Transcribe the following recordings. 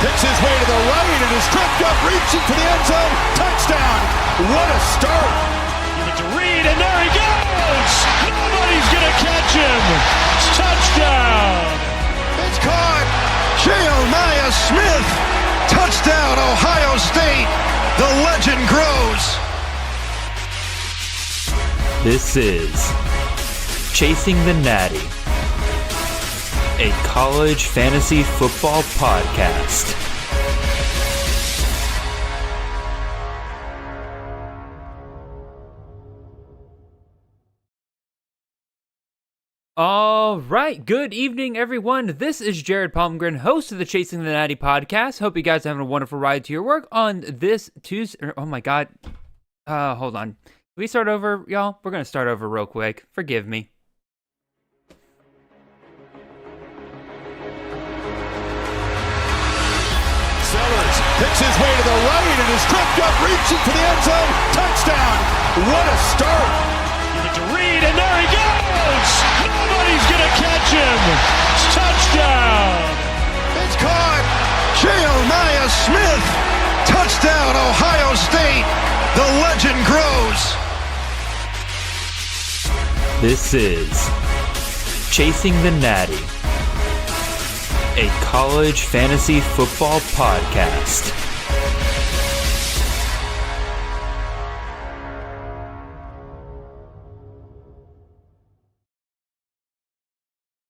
Picks his way to the right and is tripped up, reaching for the end zone. Touchdown. What a start. Give it to Reed, and there he goes. Nobody's going to catch him. Touchdown. It's caught. Jeremiah Smith. Touchdown, Ohio State. The legend grows. This is Chasing the Natty, a college fantasy football podcast. All right, good evening, everyone. This is Jared Palmgren, host of the Chasing the Natty podcast. Hope you guys are having a wonderful ride to your work on this Tuesday. Oh my God. Hold on. Can we start over, y'all? We're going to start over real quick. Forgive me. Sellers picks his way to the right and is tripped up, reaching for the end zone. Touchdown. What a start. Give it to Reed, and there he goes. Nobody's going to catch him. Touchdown. It's caught. Jeremiah Smith. Touchdown, Ohio State. The legend grows. This is Chasing the Natty, a college fantasy football podcast.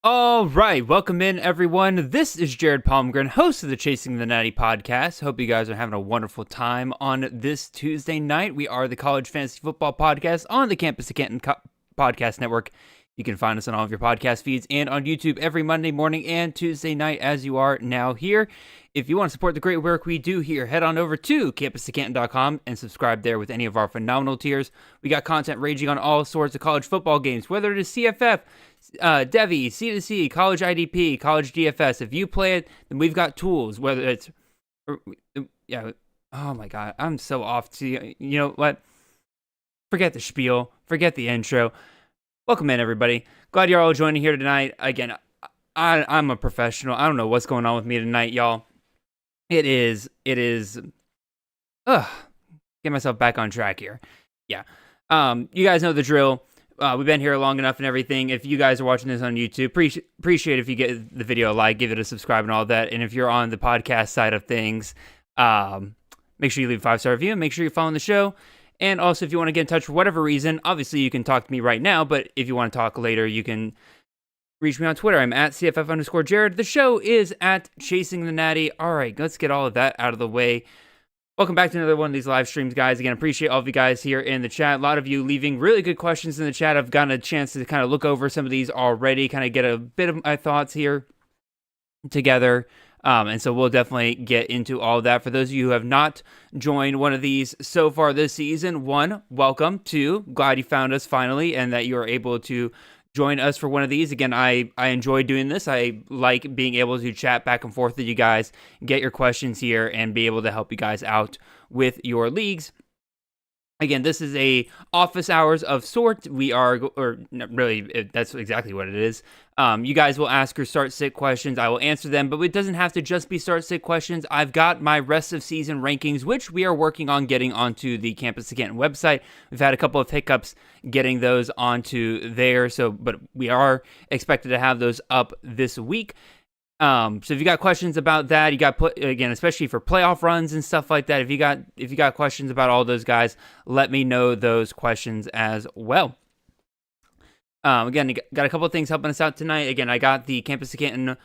All right, welcome in, everyone. This is Jared Palmgren, host of the Chasing the Natty podcast. Hope you guys are having a wonderful time on this Tuesday night. We are the college fantasy football podcast on the Campus to Canton Podcast Network. You can find us on all of your podcast feeds and on YouTube every Monday morning and Tuesday night as you are now here. If you want to support the great work we do here, head on over to campustocanton.com and subscribe there with any of our phenomenal tiers. We got content ranging on all sorts of college football games, whether it is CFF, Devi, C2C, College IDP, College DFS. If you play it, then we've got tools, whether it's, yeah, oh my God, I'm so off to, you know what? Forget the spiel, forget the intro. Welcome in, everybody. Glad you're all joining here tonight. Again, I'm a professional. I don't know what's going on with me tonight, y'all. It is, get myself back on track here. Yeah. You guys know the drill. We've been here long enough and everything. If you guys are watching this on YouTube, appreciate if you get the video a like, give it a subscribe and all that. And if you're on the podcast side of things, make sure you leave a 5-star review and make sure you're following the show. And also, if you want to get in touch for whatever reason, obviously you can talk to me right now, but if you want to talk later, you can reach me on Twitter. I'm at CFF_Jared. The show is at Chasing the Natty. All right, let's get all of that out of the way. Welcome back to another one of these live streams, guys. Again, appreciate all of you guys here in the chat. A lot of you leaving really good questions in the chat. I've gotten a chance to kind of look over some of these already, kind of get a bit of my thoughts here together. And so we'll definitely get into all of that. For those of you who have not joined one of these so far this season, one, welcome. Two, glad you found us finally and that you are able to join us for one of these. Again, I enjoy doing this. I like being able to chat back and forth with you guys, get your questions here, and be able to help you guys out with your leagues. Again, this is a office hours of sort. We are, or really, that's exactly what it is. You guys will ask your start-sit questions. I will answer them, but it doesn't have to just be start-sit questions. I've got my rest of season rankings, which we are working on getting onto the Campus to Canton website. We've had a couple of hiccups getting those onto there, but we are expected to have those up this week. So if you got questions about that, you got again, especially for playoff runs and stuff like that. If you got questions about all those guys, let me know those questions as well. Again, you got a couple of things helping us out tonight. Again, I got the Campus to Canton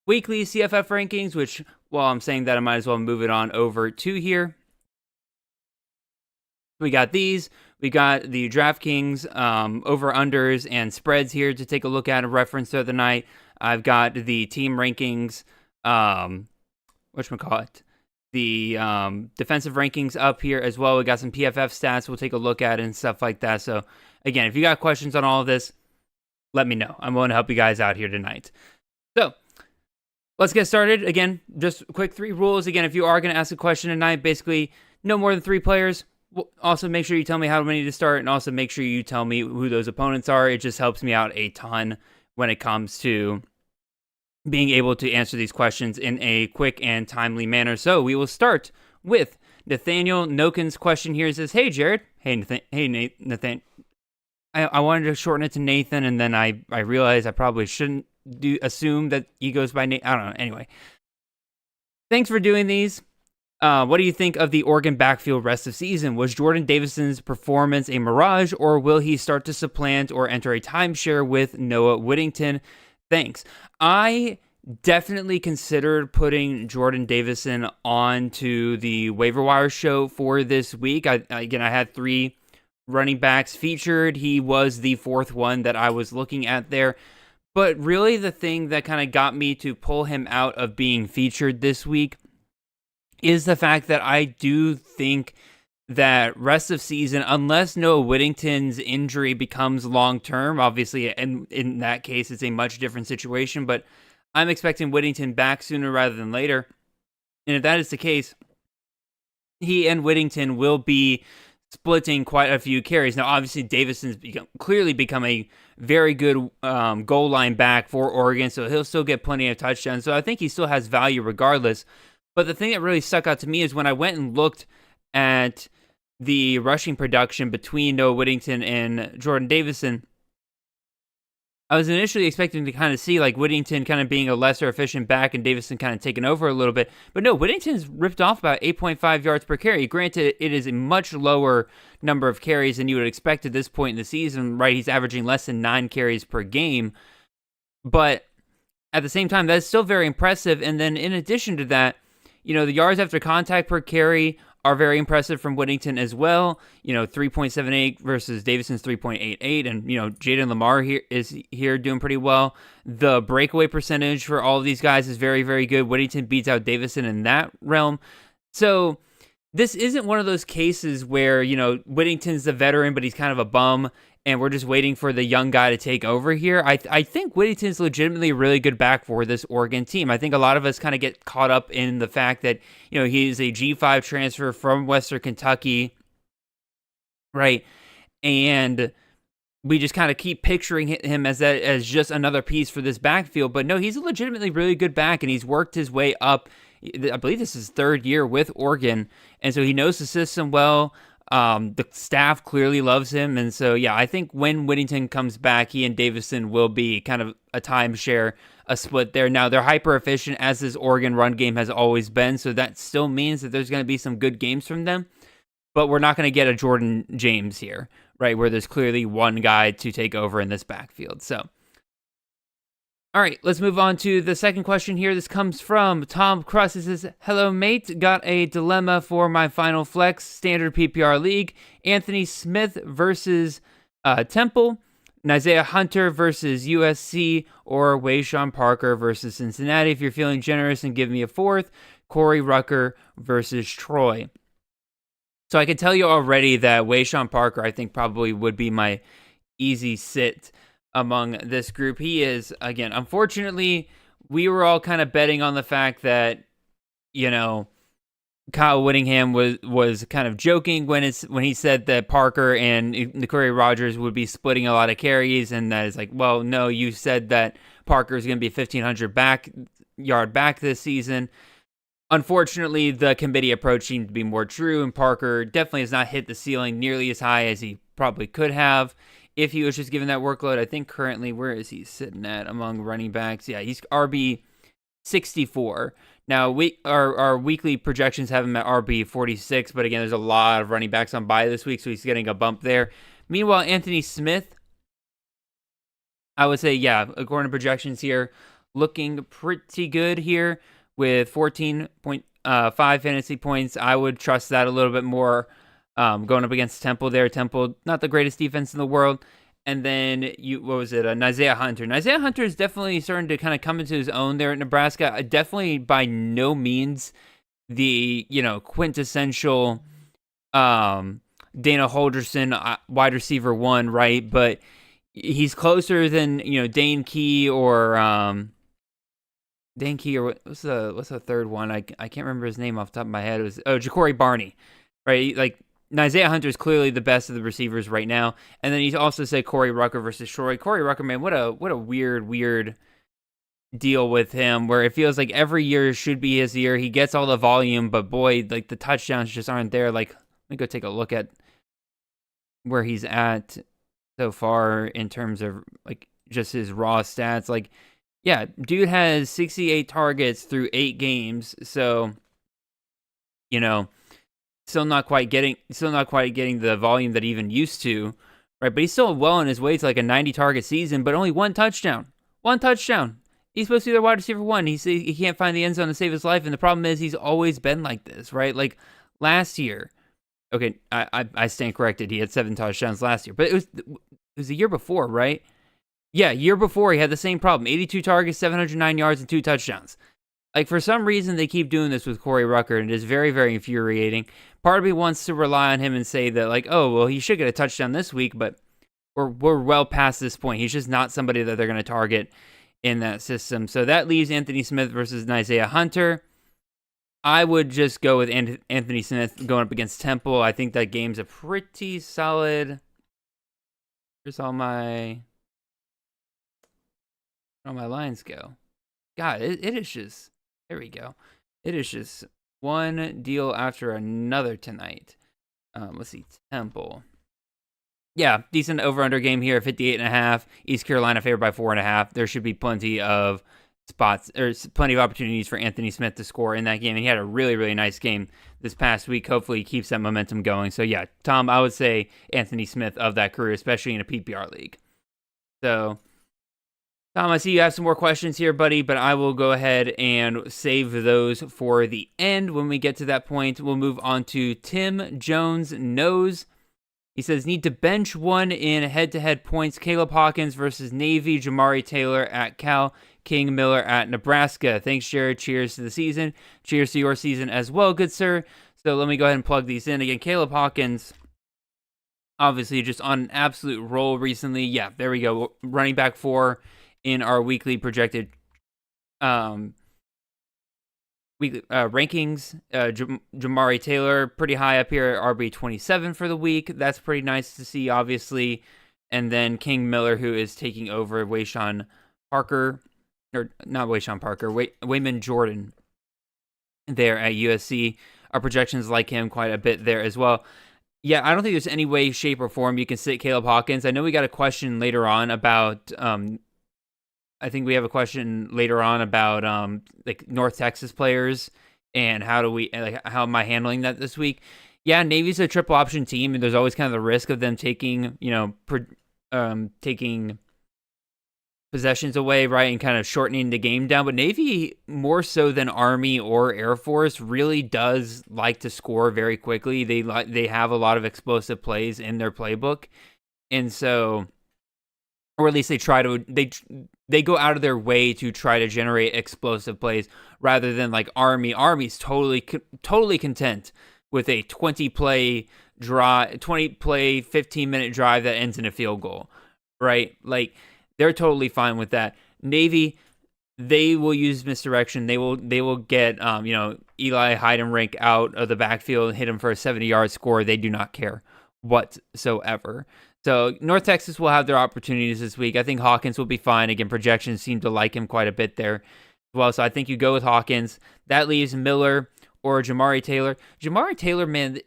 weekly CFF rankings, which while I'm saying that, I might as well move it on over to here. We got these. We got the DraftKings over-unders and spreads here to take a look at and reference the other night. I've got the team rankings, whatchamacallit, the defensive rankings up here as well. We got some PFF stats we'll take a look at and stuff like that. So, again, if you got questions on all of this, let me know. I'm willing to help you guys out here tonight. So, let's get started. Again, just quick 3 rules. Again, if you are going to ask a question tonight, basically no more than 3 players. Also, make sure you tell me how many to start, and also make sure you tell me who those opponents are. It just helps me out a ton when it comes to being able to answer these questions in a quick and timely manner. So we will start with Nathaniel Nokin's question here. It says, "Hey, Jared." Hey, Nathan. I wanted to shorten it to Nathan, and then I realized I probably shouldn't assume that he goes by Nate. I don't know. Anyway, thanks for doing these. What do you think of the Oregon backfield rest of season? Was Jordan Davison's performance a mirage, or will he start to supplant or enter a timeshare with Noah Whittington? Thanks. I definitely considered putting Jordan Davison onto the waiver wire show for this week. I had 3 running backs featured. He was the 4th one that I was looking at there. But really the thing that kind of got me to pull him out of being featured this week is the fact that I do think that rest of season, unless Noah Whittington's injury becomes long-term, obviously, and in that case, it's a much different situation, but I'm expecting Whittington back sooner rather than later. And if that is the case, he and Whittington will be splitting quite a few carries. Now, obviously, Davison's clearly become a very good goal line back for Oregon, so he'll still get plenty of touchdowns. So I think he still has value regardless. But the thing that really stuck out to me is when I went and looked at the rushing production between Noah Whittington and Jordan Davison, I was initially expecting to kind of see like Whittington kind of being a lesser efficient back and Davison kind of taking over a little bit. But no, Whittington's ripped off about 8.5 yards per carry. Granted, it is a much lower number of carries than you would expect at this point in the season, right? He's averaging less than 9 carries per game. But at the same time, that's still very impressive. And then in addition to that, the yards after contact per carry are very impressive from Whittington as well. 3.78 versus Davison's 3.88. And, Jaden Lamar is doing pretty well. The breakaway percentage for all of these guys is very, very good. Whittington beats out Davison in that realm. So this isn't one of those cases where, Whittington's the veteran, but he's kind of a bum, and we're just waiting for the young guy to take over here. I think Whittington's legitimately a really good back for this Oregon team. I think a lot of us kind of get caught up in the fact that, he's a G5 transfer from Western Kentucky, right? And we just kind of keep picturing him as just another piece for this backfield. But no, he's a legitimately really good back, and he's worked his way up. I believe this is his 3rd year with Oregon, and so he knows the system well. The staff clearly loves him, and so yeah, I think when Whittington comes back, he and Davison will be kind of a timeshare, a split there. Now, they're hyper efficient, as this Oregon run game has always been, so that still means that there's going to be some good games from them, but we're not going to get a Jordan James here, right, where there's clearly one guy to take over in this backfield. So all right, let's move on to the second question here. This comes from Tom Cross. It says, "Hello, mate. Got a dilemma for my final flex standard PPR league. Anthony Smith versus Temple, Isaiah Hunter versus USC, or Wayshawn Parker versus Cincinnati. If you're feeling generous and give me a 4th, Corey Rucker versus Troy." So I can tell you already that Wayshawn Parker, I think, probably would be my easy sit among this group. He is, again, unfortunately, we were all kind of betting on the fact that, Kyle Whittingham was kind of joking when he said that Parker and Corey Rogers would be splitting a lot of carries, and that is like, well, no, you said that Parker is going to be 1,500 yard back this season. Unfortunately, the committee approach seemed to be more true, and Parker definitely has not hit the ceiling nearly as high as he probably could have if he was just given that workload. I think currently, where is he sitting at among running backs? Yeah, he's RB 64. Now, our weekly projections have him at RB 46, but again, there's a lot of running backs on bye this week, so he's getting a bump there. Meanwhile, Anthony Smith, I would say, yeah, according to projections here, looking pretty good here with 14.5 fantasy points. I would trust that a little bit more. Going up against Temple there. Temple, not the greatest defense in the world. And then, Isaiah Hunter. Isaiah Hunter is definitely starting to kind of come into his own there at Nebraska. Definitely by no means the, quintessential Dana Holderson wide receiver 1, right? But he's closer than, Dane Key or what's the third one? I can't remember his name off the top of my head. It was Ja'Cory Barney, right? Like, Isaiah Hunter is clearly the best of the receivers right now. And then he also said Corey Rucker versus Troy. Corey Rucker, man, what a weird deal with him where it feels like every year should be his year. He gets all the volume, but boy, like the touchdowns just aren't there. Like, let me go take a look at where he's at so far in terms of like just his raw stats. Like, yeah, dude has 68 targets through 8 games. So, you know, still not quite getting the volume that he even used to, right? But he's still well on his way to like a 90 target season, but only 1 touchdown. 1 touchdown. He's supposed to be the wide receiver 1. He can't find the end zone to save his life, and the problem is he's always been like this, right? Like last year, okay, I stand corrected. He had 7 touchdowns last year, but it was the year before, right? Yeah, year before he had the same problem. 82 targets, 709 yards, and 2 touchdowns. Like for some reason they keep doing this with Corey Rucker, and it is very, very infuriating. Part of me wants to rely on him and say that like, oh well, he should get a touchdown this week, but we're well past this point. He's just not somebody that they're going to target in that system. So that leaves Anthony Smith versus Isaiah Hunter. I would just go with Anthony Smith going up against Temple. I think that game's a pretty solid. Here's all my lines go. God, it is just, there we go. It is just one deal after another tonight. Let's see, Temple. Yeah, decent over-under game here, 58.5. East Carolina favored by 4.5. There should be plenty of spots, or plenty of opportunities for Anthony Smith to score in that game. And he had a really, really nice game this past week. Hopefully he keeps that momentum going. So yeah, Tom, I would say Anthony Smith of that crew, especially in a PPR league. So, Tom, I see you have some more questions here, buddy, but I will go ahead and save those for the end. When we get to that point, we'll move on to Tim Jones Knows. He says, need to bench one in head-to-head points. Caleb Hawkins versus Navy. Jamari Taylor at Cal. King Miller at Nebraska. Thanks, Jared. Cheers to the season. Cheers to your season as well, good sir. So let me go ahead and plug these in. Again, Caleb Hawkins, obviously just on an absolute roll recently. Yeah, there we go. Running back 4 in our weekly projected rankings. Jamari Taylor, pretty high up here at RB 27 for the week. That's pretty nice to see, obviously. And then King Miller, who is taking over Wayshawn Parker, or not Wayshawn Parker, Wayman Jordan there at USC. Our projections like him quite a bit there as well. Yeah, I don't think there's any way, shape, or form you can sit Caleb Hawkins. I know we got a question later on about I think we have a question later on about like North Texas players and how am I handling that this week? Yeah, Navy's a triple option team, and there's always kind of the risk of them taking, taking possessions away, right, and kind of shortening the game down. But Navy, more so than Army or Air Force, really does like to score very quickly. They have a lot of explosive plays in their playbook, and so, or at least they go out of their way to try to generate explosive plays rather than like Army. Army's totally content with a 20-play, 15-minute drive that ends in a field goal, right? Like, they're totally fine with that. Navy, they will use misdirection. They will get Eli Heidenreich out of the backfield and hit him for a 70-yard score. They do not care whatsoever. So North Texas will have their opportunities this week. I think Hawkins will be fine. Again, projections seem to like him quite a bit there as well. So I think you go with Hawkins. That leaves Miller or Jamari Taylor. Jamari Taylor, man,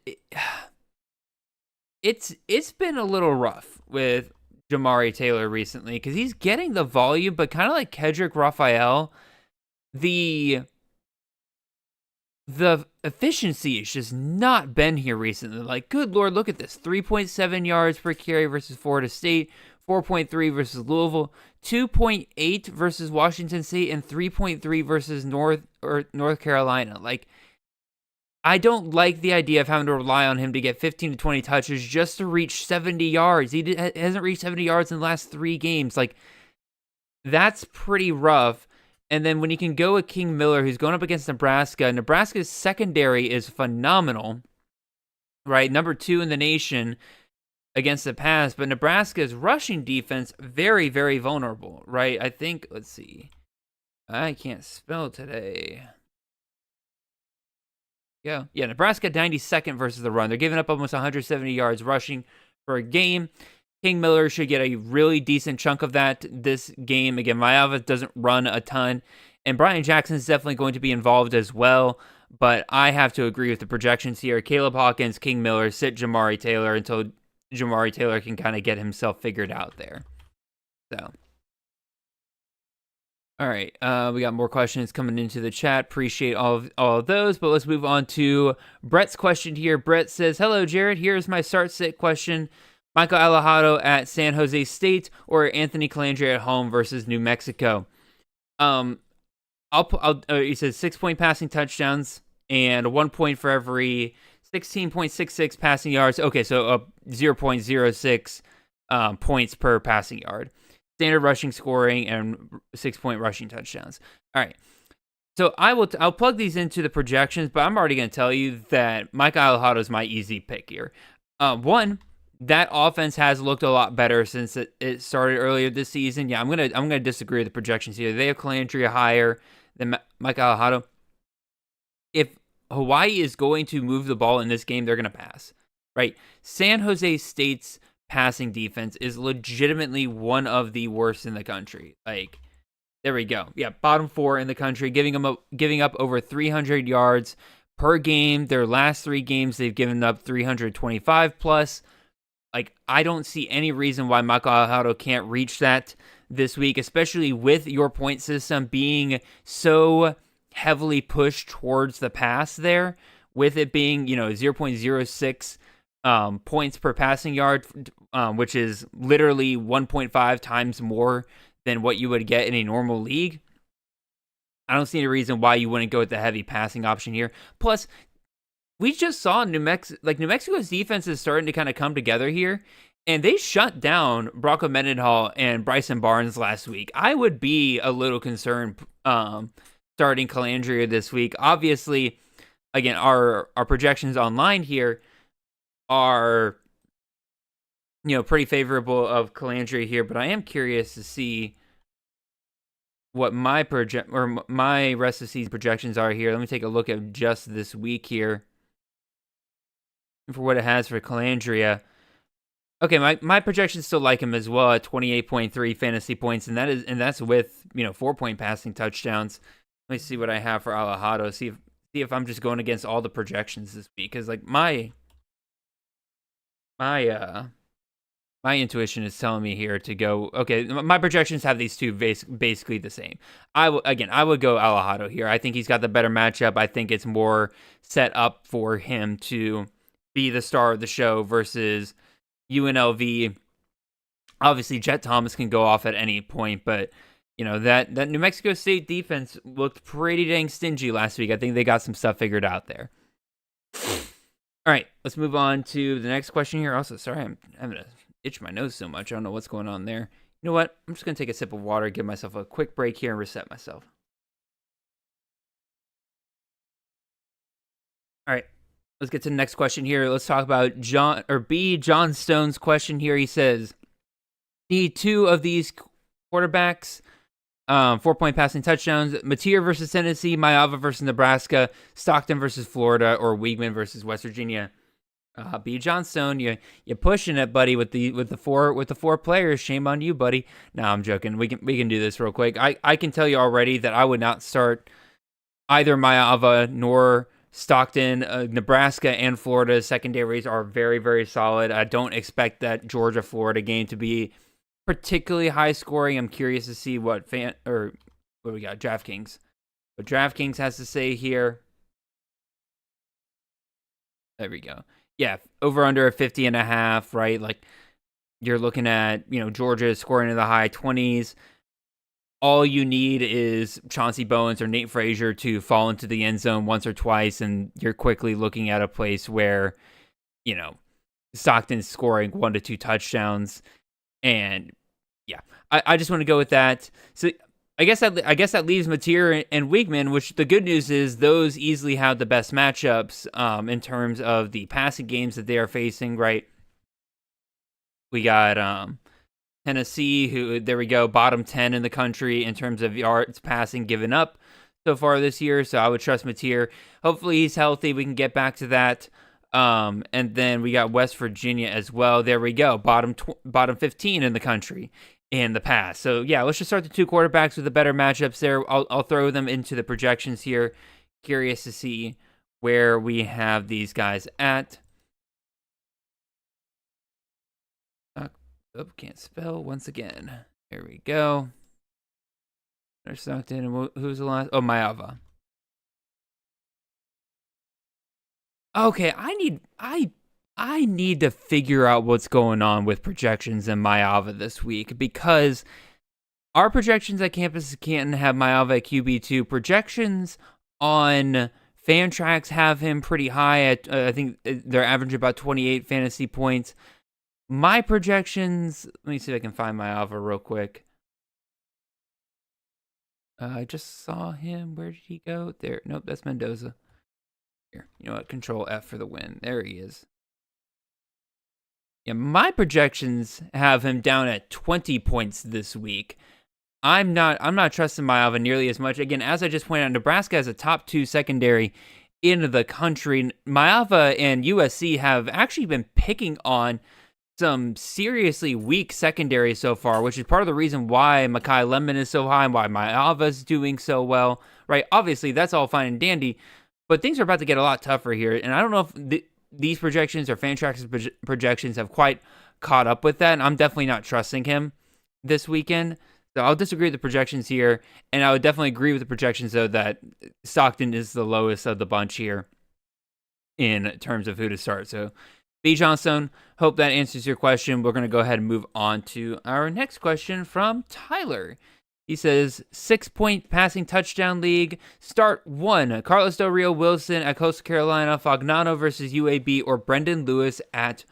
it's been a little rough with Jamari Taylor recently because he's getting the volume, but kind of like Kedrick Raphael, the efficiency has just not been here recently. Like, good Lord, look at this. 3.7 yards per carry versus Florida State, 4.3 versus Louisville, 2.8 versus Washington State, and 3.3 versus North Carolina. Like, I don't like the idea of having to rely on him to get 15 to 20 touches just to reach 70 yards. He hasn't reached 70 yards in the last 3 games. Like, that's pretty rough. And then when you can go with King Miller, who's going up against Nebraska, Nebraska's secondary is phenomenal, right? Number 2 in the nation against the pass, but Nebraska's rushing defense, very, very vulnerable, right? I think, let's see. I can't spell today. Yeah, Nebraska 92nd versus the run. They're giving up almost 170 yards rushing per game. King Miller should get a really decent chunk of that this game. Again, Mailava doesn't run a ton, and Brian Jackson is definitely going to be involved as well. But I have to agree with the projections here. Caleb Hawkins, King Miller, sit Jamari Taylor until Jamari Taylor can kind of get himself figured out there. So, all right, we got more questions coming into the chat. Appreciate all of those, but let's move on to Brett's question here. Brett says, "Hello, Jared. Here's my start-sit question: Michael Alejado at San Jose State or Anthony Calandria at home versus New Mexico?" He says 6-point passing touchdowns and 1 point for every 16.66 passing yards. Okay, so 0.06 points per passing yard. Standard rushing scoring and 6-point rushing touchdowns. All right. So I'll plug these into the projections, but I'm already going to tell you that Mike Alejado is my easy pick here. One, that offense has looked a lot better since it started earlier this season. Yeah, I'm gonna disagree with the projections here. They have Calandria higher than Mike Alejado. If Hawaii is going to move the ball in this game, they're gonna pass, right? San Jose State's passing defense is legitimately one of the worst in the country. Like, there we go. Yeah, bottom 4 in the country, giving up over 300 yards per game. Their last 3 games, they've given up 325 plus. Like, I don't see any reason why Michael Alejado can't reach that this week, especially with your point system being so heavily pushed towards the pass there, with it being, 0.06 points per passing yard, which is literally 1.5 times more than what you would get in a normal league. I don't see any reason why you wouldn't go with the heavy passing option here. Plus, we just saw New Mexico's defense is starting to kind of come together here, and they shut down Bronco Mendenhall and Bryson Barnes last week. I would be a little concerned starting Calandria this week. Obviously, again, our projections online here are pretty favorable of Calandria here, but I am curious to see what my rest of season projections are here. Let me take a look at just this week here for what it has for Calandria. Okay, my projections still like him as well at 28.3 fantasy points, and that's with 4-point passing touchdowns. Let me see what I have for Alejado. See if I'm just going against all the projections this week, because like my intuition is telling me here to go. Okay, my projections have these two basically the same. I would go Alejado here. I think he's got the better matchup. I think it's more set up for him to be the star of the show versus UNLV. Obviously, Jet Thomas can go off at any point, but that New Mexico State defense looked pretty dang stingy last week. I think they got some stuff figured out there. All right, let's move on to the next question here. Also, sorry, I'm having to itch my nose so much. I don't know what's going on there. You know what? I'm just going to take a sip of water, give myself a quick break here, and reset myself. All right, let's get to the next question here. Let's talk about John Stone's question here. He says, need 2 of these quarterbacks, 4-point passing touchdowns. Mateer versus Tennessee, Mailava versus Nebraska, Stockton versus Florida, or Weigman versus West Virginia. B. Johnstone, you're pushing it, buddy, with the four players. Shame on you, buddy. No, I'm joking. We can do this real quick. I can tell you already that I would not start either Mailava nor Stockton. Nebraska and Florida secondaries are very, very solid. I don't expect that Georgia-Florida game to be particularly high scoring. I'm curious to see what we got, DraftKings. What DraftKings has to say here. There we go. Yeah, over under a 50.5, right? Like, you're looking at, Georgia scoring in the high 20s. All you need is Chauncey Bowens or Nate Frazier to fall into the end zone once or twice, and you're quickly looking at a place where, Stockton's scoring 1 to 2 touchdowns. And yeah, I just want to go with that. So I guess that leaves Mateer and Weigman, which the good news is those easily have the best matchups in terms of the passing games that they are facing, right? We got Tennessee, who, there we go, bottom 10 in the country in terms of yards passing given up so far this year. So I would trust Mateer. Hopefully he's healthy. We can get back to that And then we got West Virginia as well. There we go. Bottom 15 in the country in the past. So yeah, let's just start the 2 quarterbacks with the better matchups there. I'll throw them into the projections here. Curious to see where we have these guys at. Can't spell once again. There we go. There's Stockton. Who's the last? Oh, Maava. Okay, I need to figure out what's going on with projections in Maava this week, because our projections at Campus Canton have Maava at QB2. Projections on Fantrax have him pretty high at, I think they're averaging about 28 fantasy points. My projections, let me see if I can find Maava real quick. I just saw him. Where did he go? There. Nope, that's Mendoza. Here, you know what? Control F for the win. There he is. Yeah, my projections have him down at 20 points this week. I'm not trusting Maava nearly as much. Again, as I just pointed out, Nebraska has a top 2 secondary in the country. Maava and USC have actually been picking on some seriously weak secondary so far, which is part of the reason why Mekhi Lemon is so high and why Maava's doing so well, right? Obviously, that's all fine and dandy, but things are about to get a lot tougher here, and I don't know if these projections or Fantrax's projections have quite caught up with that, and I'm definitely not trusting him this weekend. So I'll disagree with the projections here, and I would definitely agree with the projections, though, that Stockton is the lowest of the bunch here in terms of who to start. So B. Johnstone, hope that answers your question. We're going to go ahead and move on to our next question from Tyler. He says, 6-point passing touchdown league. Start 1. Carlos Del Rio Wilson at Coastal Carolina, Fagnano versus UAB, or Brendan Lewis at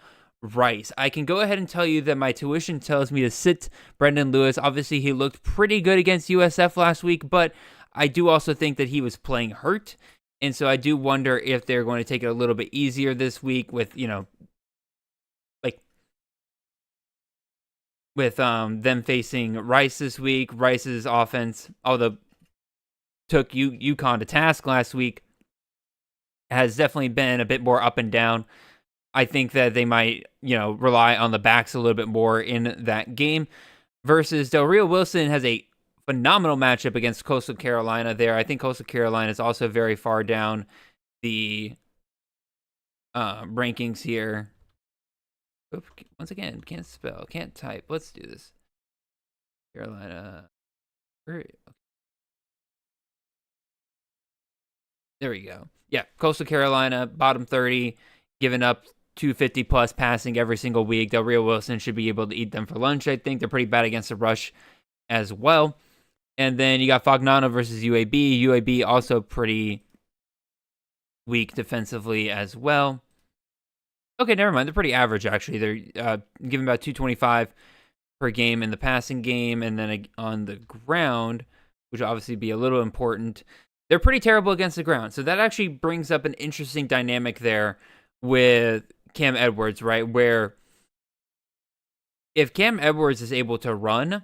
Rice. I can go ahead and tell you that my tuition tells me to sit Brendan Lewis. Obviously, he looked pretty good against USF last week, but I do also think that he was playing hurt. And so I do wonder if they're going to take it a little bit easier this week with, with them facing Rice this week. Rice's offense, although took UConn to task last week, has definitely been a bit more up and down. I think that they might, rely on the backs a little bit more in that game. Versus Del Rio Wilson has a phenomenal matchup against Coastal Carolina there. I think Coastal Carolina is also very far down the rankings here. Oops, once again, can't spell, can't type. Let's do this. Carolina. There we go. Yeah, Coastal Carolina, bottom 30, giving up 250 plus passing every single week. Del Rio Wilson should be able to eat them for lunch, I think. They're pretty bad against the rush as well. And then you got Fagnano versus UAB. UAB also pretty weak defensively as well. Okay, never mind. They're pretty average, actually. They're giving about 225 per game in the passing game, and then on the ground, which will obviously be a little important, they're pretty terrible against the ground. So that actually brings up an interesting dynamic there with Cam Edwards, right? Where if Cam Edwards is able to run,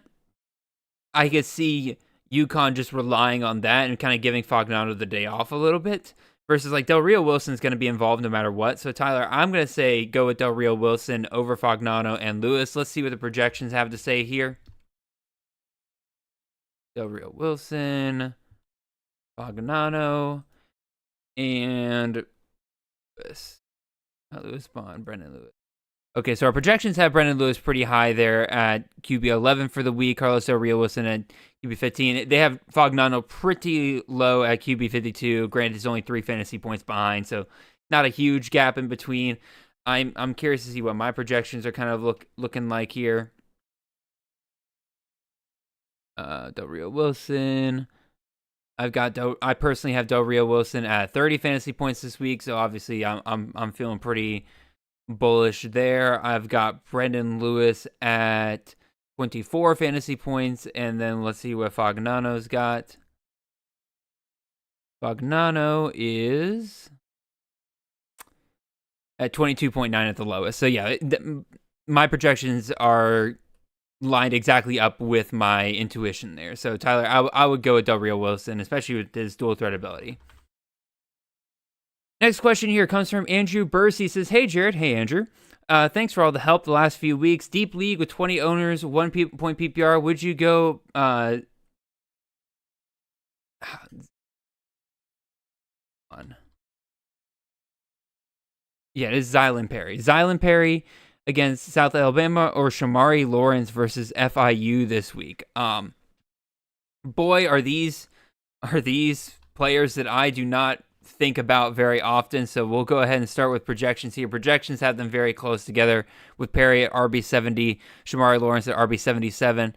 I could see UConn just relying on that and kind of giving Fagnano the day off a little bit. Versus Del Rio Wilson's going to be involved no matter what. So Tyler, I'm going to say go with Del Rio Wilson over Fagnano and Lewis. Let's see what the projections have to say here. Del Rio Wilson, Fagnano, and Lewis Bond, Brendan Lewis. Okay, so our projections have Brendan Lewis pretty high there at QB 11 for the week. Carlos Del Rio Wilson at QB 15. They have Fagnano pretty low at QB 52. Granted, he's only 3 fantasy points behind, so not a huge gap in between. I'm curious to see what my projections are kind of looking like here. Del Rio Wilson. I personally have Del Rio Wilson at 30 fantasy points this week, so obviously I'm feeling pretty bullish there. I've got Brendan Lewis at 24 fantasy points, and then let's see what Fagnano's got. Fagnano is at 22.9 at the lowest. So yeah, my projections are lined exactly up with my intuition there. So Tyler, I would go with Del Rio Wilson, especially with his dual threat ability. Next question here comes from Andrew Burse. He says, "Hey Jared, hey Andrew. Thanks for all the help the last few weeks. Deep league with 20 owners, 1 point PPR. Would you go Yeah, it is Zylan Perry. Zylan Perry against South Alabama or Shamari Lawrence versus FIU this week. Boy, are these players that I do not think about very often. So we'll go ahead and start with projections here. Projections have them very close together, with Perry at RB70, Shamari Lawrence at RB77,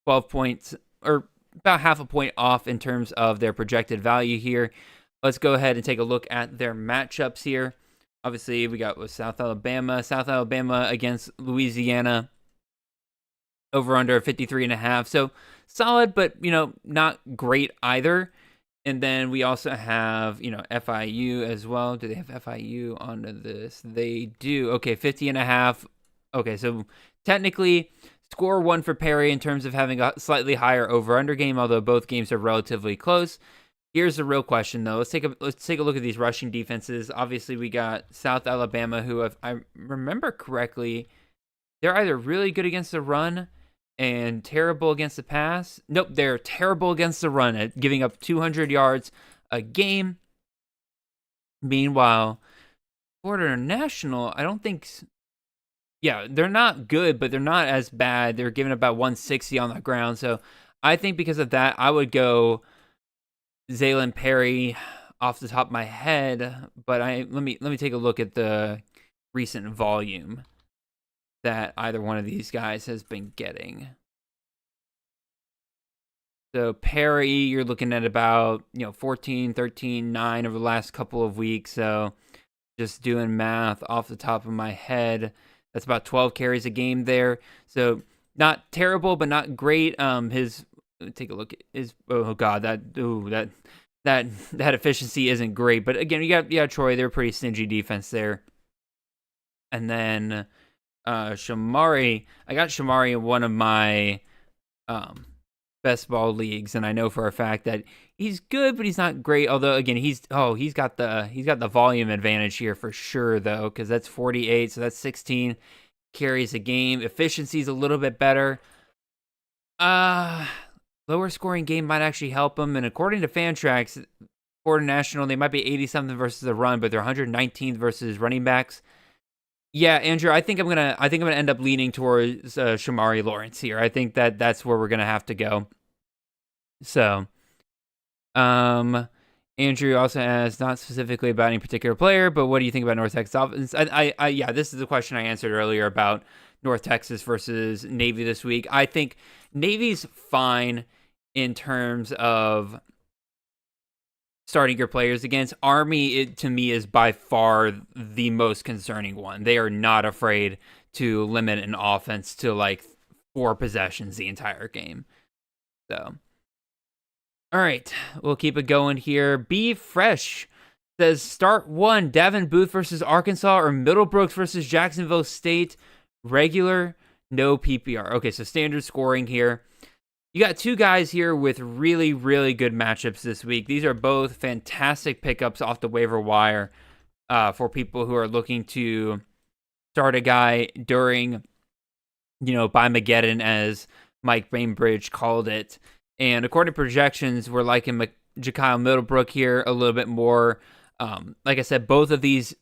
12 points or about half a point off in terms of their projected value here. Let's go ahead and take a look at their matchups here. Obviously, we got with South Alabama against Louisiana, over under 53.5. So solid, but not great either. And then we also have FIU as well. Do they have FIU onto this? They do. Okay, 50.5. Okay, so technically score one for Perry in terms of having a slightly higher over under game, although both games are relatively close. Here's the real question, though. Let's take a look at these rushing defenses. Obviously, we got South Alabama, who, if I remember correctly, they're either really good against the run and terrible against the pass. Nope, they're terrible against the run at giving up 200 yards a game. Meanwhile, Florida International, I don't think... Yeah, they're not good, but they're not as bad. They're giving about 160 on the ground. So I think because of that, I would go Zylan Perry off the top of my head, but let me take a look at the recent volume that either one of these guys has been getting. So Perry, you're looking at about 14, 13, 9 over the last couple of weeks. So just doing math off the top of my head, that's about 12 carries a game there. So not terrible, but not great. Take a look at his. Oh God, that efficiency isn't great. But again, you got Troy. They're a pretty stingy defense there. And then Shamari. I got Shamari in one of my best ball leagues, and I know for a fact that he's good, but he's not great. Although again, he's got the volume advantage here for sure, though, because that's 48, so that's 16 carries a game. Efficiency's a little bit better. Lower scoring game might actually help them. And according to Fantrax, Florida National, they might be 80-something versus the run, but they're 119th versus running backs. Yeah, Andrew, I think I'm gonna end up leaning towards Shamari Lawrence here. I think that's where we're gonna have to go. So, Andrew also asks, not specifically about any particular player, but what do you think about North Texas offense? Yeah, this is a question I answered earlier about North Texas versus Navy this week. I think Navy's fine in terms of starting your players against. Army, to me, is by far the most concerning one. They are not afraid to limit an offense to like 4 possessions the entire game. So, all right, we'll keep it going here. Be Fresh says, start 1, Davin Booth versus Arkansas or Middlebrooks versus Jacksonville State. Regular, no PPR. Okay, so standard scoring here. You got 2 guys here with really, really good matchups this week. These are both fantastic pickups off the waiver wire for people who are looking to start a guy during, by Mageddon, as Mike Bainbridge called it. And according to projections, we're liking Jakyle Middlebrook here a little bit more. Like I said, both of these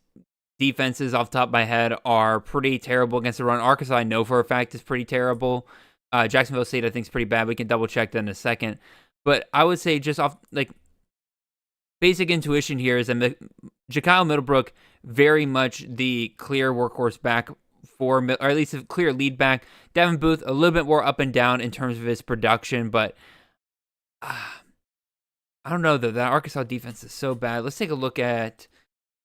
defenses off the top of my head are pretty terrible against the run. Arkansas, I know for a fact, is pretty terrible. Jacksonville State, I think, is pretty bad. We can double check that in a second. But I would say just off, basic intuition here is that Jakyle Middlebrook, very much the clear workhorse back or at least a clear lead back. Davin Booth, a little bit more up and down in terms of his production, but I don't know, though. That Arkansas defense is so bad. Let's take a look at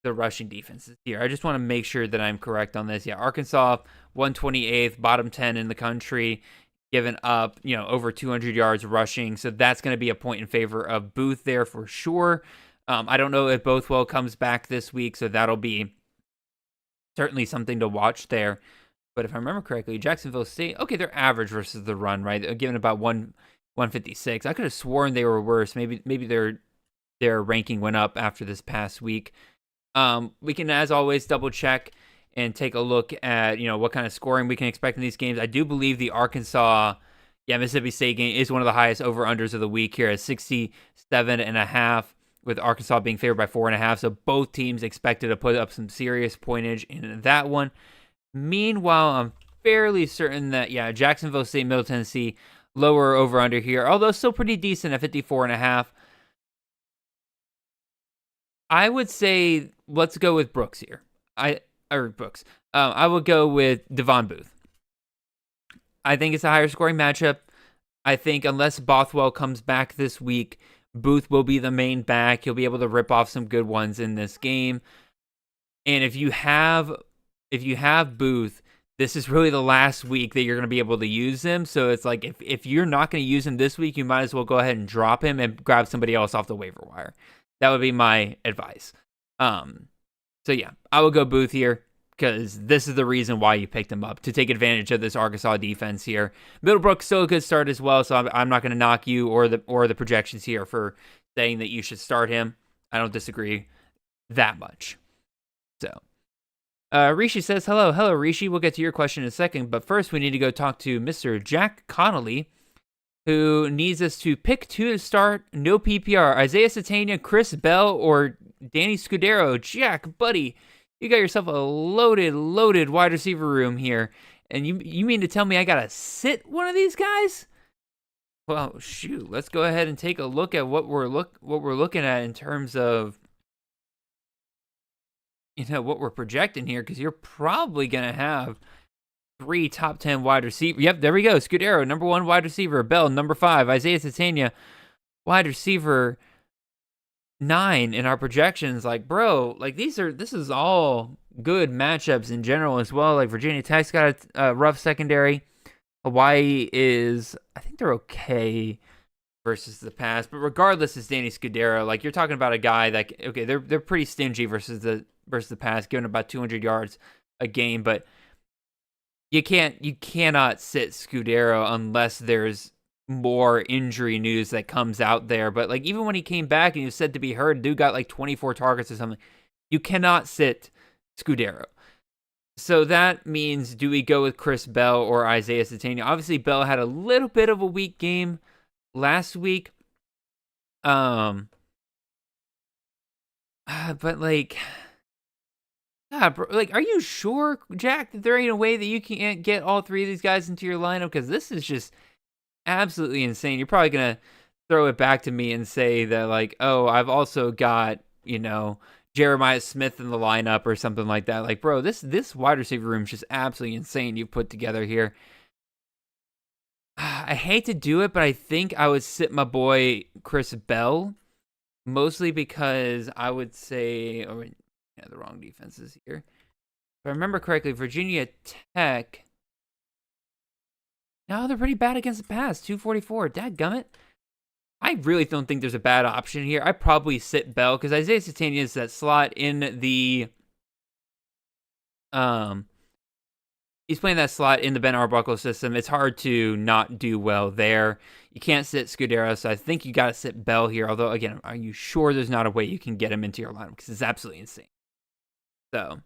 the rushing defenses here. I just want to make sure that I'm correct on this. Yeah, Arkansas, 128th, bottom 10 in the country, given up, over 200 yards rushing. So that's going to be a point in favor of Booth there for sure. I don't know if Bothwell comes back this week, so that'll be certainly something to watch there. But if I remember correctly, Jacksonville State, okay, they're average versus the run, right? They're given about 156. I could have sworn they were worse. Maybe their ranking went up after this past week. We can, as always, double check and take a look at, what kind of scoring we can expect in these games. I do believe the Mississippi State game is one of the highest over-unders of the week here at 67.5, with Arkansas being favored by 4.5. So both teams expected to put up some serious pointage in that one. Meanwhile, I'm fairly certain that, Jacksonville State, Middle Tennessee, lower over-under here, although still pretty decent at 54.5. I would say let's go with Brooks here. I would go with Devon Booth. I think it's a higher scoring matchup. I think unless Bothwell comes back this week, Booth will be the main back. He'll be able to rip off some good ones in this game. And if you have Booth, this is really the last week that you're going to be able to use him. So it's like if you're not going to use him this week, you might as well go ahead and drop him and grab somebody else off the waiver wire. That would be my advice. I will go Booth here because this is the reason why you picked him up, to take advantage of this Arkansas defense here. Middlebrook's still a good start as well, so I'm not going to knock you or the projections here for saying that you should start him. I don't disagree that much. So, Rishi says, hello, Rishi. We'll get to your question in a second, but first we need to go talk to Mr. Jack Connolly, who needs us to pick 2 to start, no PPR. Isaiah Satania, Chris Bell, or Danny Scudero. Jack, buddy, you got yourself a loaded wide receiver room here. And you mean to tell me I got to sit one of these guys? Well, shoot, let's go ahead and take a look at what we're looking at in terms of what we're projecting here, because you're probably going to have 3 top 10 wide receiver. Yep, there we go. Scudero, number 1 wide receiver. Bell, number 5. Isaiah Satania, wide receiver 9 in our projections. Like, bro, like this is all good matchups in general as well. Like Virginia Tech's got a rough secondary. Hawaii is, I think they're okay versus the pass, but regardless, it's Danny Scudero. Like, you're talking about a guy that, okay, they're pretty stingy versus the pass, giving about 200 yards a game, but you cannot sit Scudero unless there's more injury news that comes out there. But like, even when he came back and he was said to be hurt, dude got like 24 targets or something. You cannot sit Scudero. So that means, do we go with Chris Bell or Isaiah Satania? Obviously, Bell had a little bit of a weak game last week. But like, bro, like, are you sure, Jack, that there ain't a way that you can't get all 3 of these guys into your lineup? Because this is just absolutely insane. You're probably going to throw it back to me and say that, like, oh, I've also got, Jeremiah Smith in the lineup or something like that. Like, bro, this wide receiver room is just absolutely insane you've put together here. I hate to do it, but I think I would sit my boy Chris Bell, mostly because I would say, the wrong defenses here. If I remember correctly, Virginia Tech, no, they're pretty bad against the pass, 244. Dadgummit. I really don't think there's a bad option here. I probably sit Bell because Isaiah Satania is that slot in the he's playing that slot in the Ben Arbuckle system. It's hard to not do well there. You can't sit Scudero, so I think you got to sit Bell here. Although, again, are you sure there's not a way you can get him into your lineup? Because it's absolutely insane. So,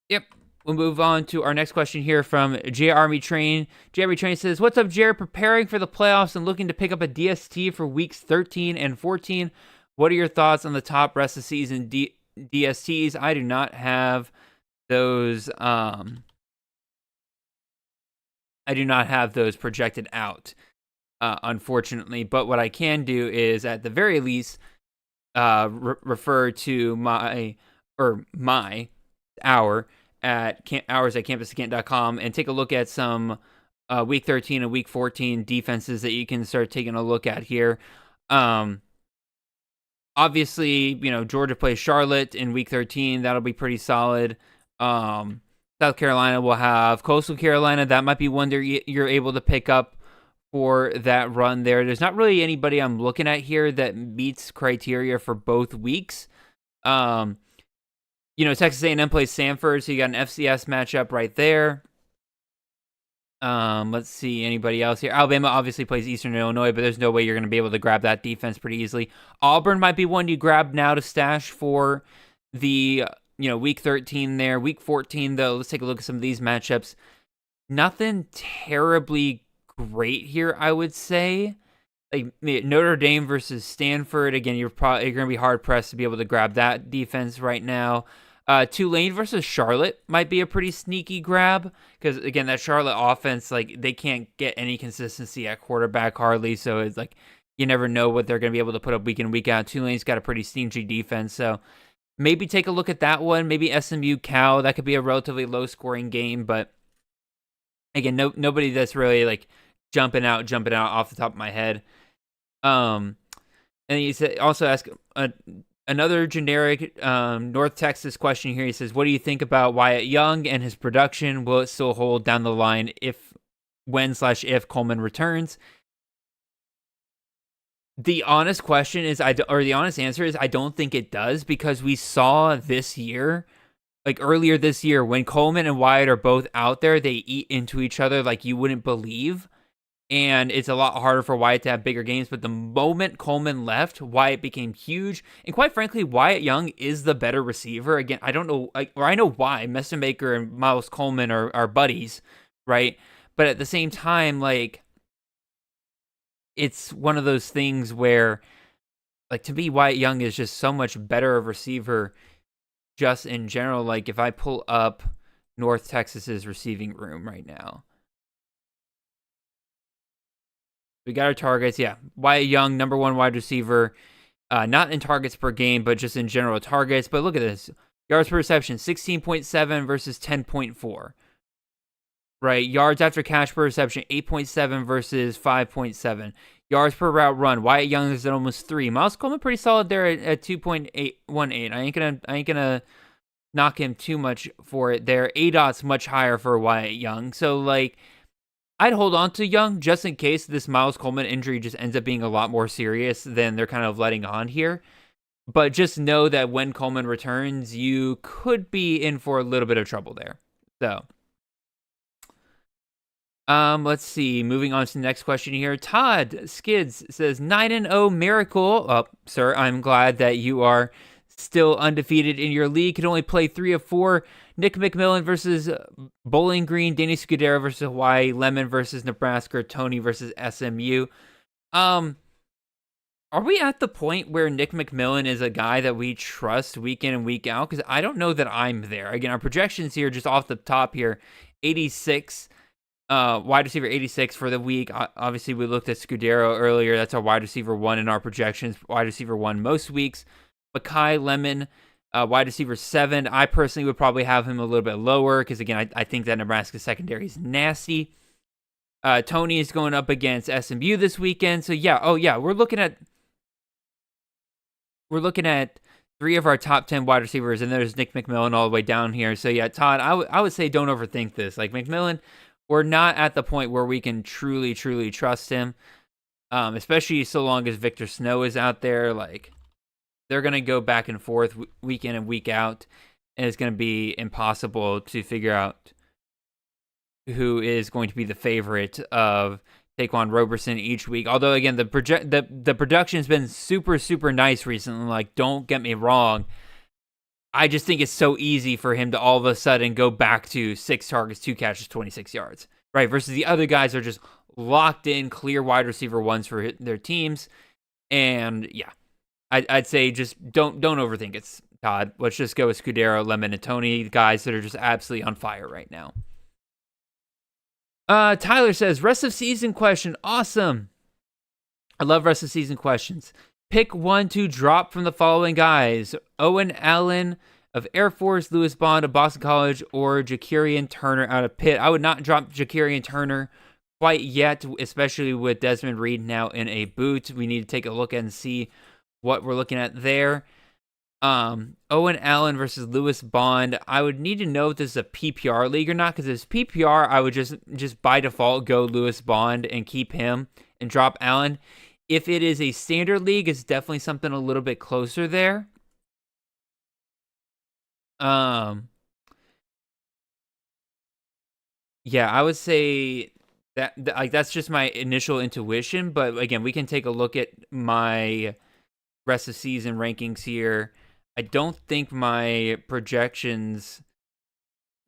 yep. We'll move on to our next question here from J Army Train. J Army Train says, "What's up, Jared? Preparing for the playoffs and looking to pick up a DST for weeks 13 and 14. What are your thoughts on the top rest of season DSTs? I do not have those. I do not have those projected out, unfortunately. But what I can do is, at the very least, refer to my hour at hours at campuscant.com and take a look at some week 13 and week 14 defenses that you can start taking a look at here. Obviously, Georgia plays Charlotte in week 13. That'll be pretty solid. South Carolina will have Coastal Carolina. That might be one that you're able to pick up for that run there. There's not really anybody I'm looking at here that meets criteria for both weeks. Texas A&M plays Samford, so you got an FCS matchup right there. Let's see, anybody else here? Alabama obviously plays Eastern Illinois, but there's no way you're going to be able to grab that defense pretty easily. Auburn might be one you grab now to stash for week 13 there. Week 14, though, let's take a look at some of these matchups. Nothing terribly great here, I would say. Like Notre Dame versus Stanford. Again, you're going to be hard pressed to be able to grab that defense right now. Tulane versus Charlotte might be a pretty sneaky grab because, again, that Charlotte offense, like, they can't get any consistency at quarterback hardly. So it's like you never know what they're going to be able to put up week in, week out. Tulane's got a pretty stingy defense, so maybe take a look at that one. Maybe SMU Cal. That could be a relatively low scoring game, but again, nobody that's really like jumping out off the top of my head. And he said, also ask another generic North Texas question here. He says, what do you think about Wyatt Young and his production? Will it still hold down the line when/if Coleman returns? The honest question is, the honest answer is, I don't think it does, because we saw this year, like earlier this year, when Coleman and Wyatt are both out there, they eat into each other like you wouldn't believe. And it's a lot harder for Wyatt to have bigger games. But the moment Coleman left, Wyatt became huge. And quite frankly, Wyatt Young is the better receiver. Again, I don't know, or I know why. Messenbaker and Miles Coleman are buddies, right? But at the same time, like, it's one of those things where, like, to me, Wyatt Young is just so much better of a receiver just in general. Like, if I pull up North Texas's receiving room right now, we got our targets. Yeah, Wyatt Young, number one wide receiver, not in targets per game, but just in general targets. But look at this. Yards per reception, 16.7 versus 10.4. Right? Yards after catch per reception, 8.7 versus 5.7. Yards per route run, Wyatt Young is at almost 3. Miles Coleman pretty solid there at 2.818. I ain't gonna knock him too much for it there. ADOT's much higher for Wyatt Young. So, like, I'd hold on to Young just in case this Miles Coleman injury just ends up being a lot more serious than they're kind of letting on here. But just know that when Coleman returns, you could be in for a little bit of trouble there. So, let's see. Moving on to the next question here. Todd Skids says 9-0 miracle. Oh, sir, I'm glad that you are still undefeated in your league. Can only play 3 of 4. Nick McMillan versus Bowling Green, Danny Scudero versus Hawaii, Lemon versus Nebraska, Tony versus SMU. Are we at the point where Nick McMillan is a guy that we trust week in and week out? Because I don't know that I'm there. Again, our projections here, just off the top here, 86, wide receiver 86 for the week. Obviously, we looked at Scudero earlier. That's our wide receiver 1 in our projections. Wide receiver 1 most weeks. Makai Lemon, wide receiver 7. I personally would probably have him a little bit lower because, again, I think that Nebraska secondary is nasty. Tony is going up against SMU this weekend. So, yeah, we're looking at 3 of our top 10 wide receivers, and there's Nick McMillan all the way down here. So, yeah, Todd, I would say don't overthink this. Like, McMillan, we're not at the point where we can truly, truly trust him, especially so long as Victor Snow is out there. Like, they're going to go back and forth week in and week out, and it's going to be impossible to figure out who is going to be the favorite of Taquan Roberson each week. Although, again, the production's been super, super nice recently. Like, don't get me wrong. I just think it's so easy for him to all of a sudden go back to 6 targets, 2 catches, 26 yards, right? Versus the other guys are just locked in, clear wide receiver 1s for their teams. And, yeah. I'd say just don't overthink it, Todd. Let's just go with Scudero, Lemon, and Tony, guys that are just absolutely on fire right now. Tyler says, rest of season question. Awesome. I love rest of season questions. Pick one to drop from the following guys: Owen Allen of Air Force, Lewis Bond of Boston College, or Ja'Kirian Turner out of Pitt. I would not drop Ja'Kirian Turner quite yet, especially with Desmond Reed now in a boot. We need to take a look and see what we're looking at there. Owen Allen versus Lewis Bond. I would need to know if this is a PPR league or not, because if it's PPR, I would just by default go Lewis Bond and keep him and drop Allen. If it is a standard league, it's definitely something a little bit closer there. Yeah, I would say that like that's just my initial intuition, but again, we can take a look at my rest of season rankings here. I don't think my projections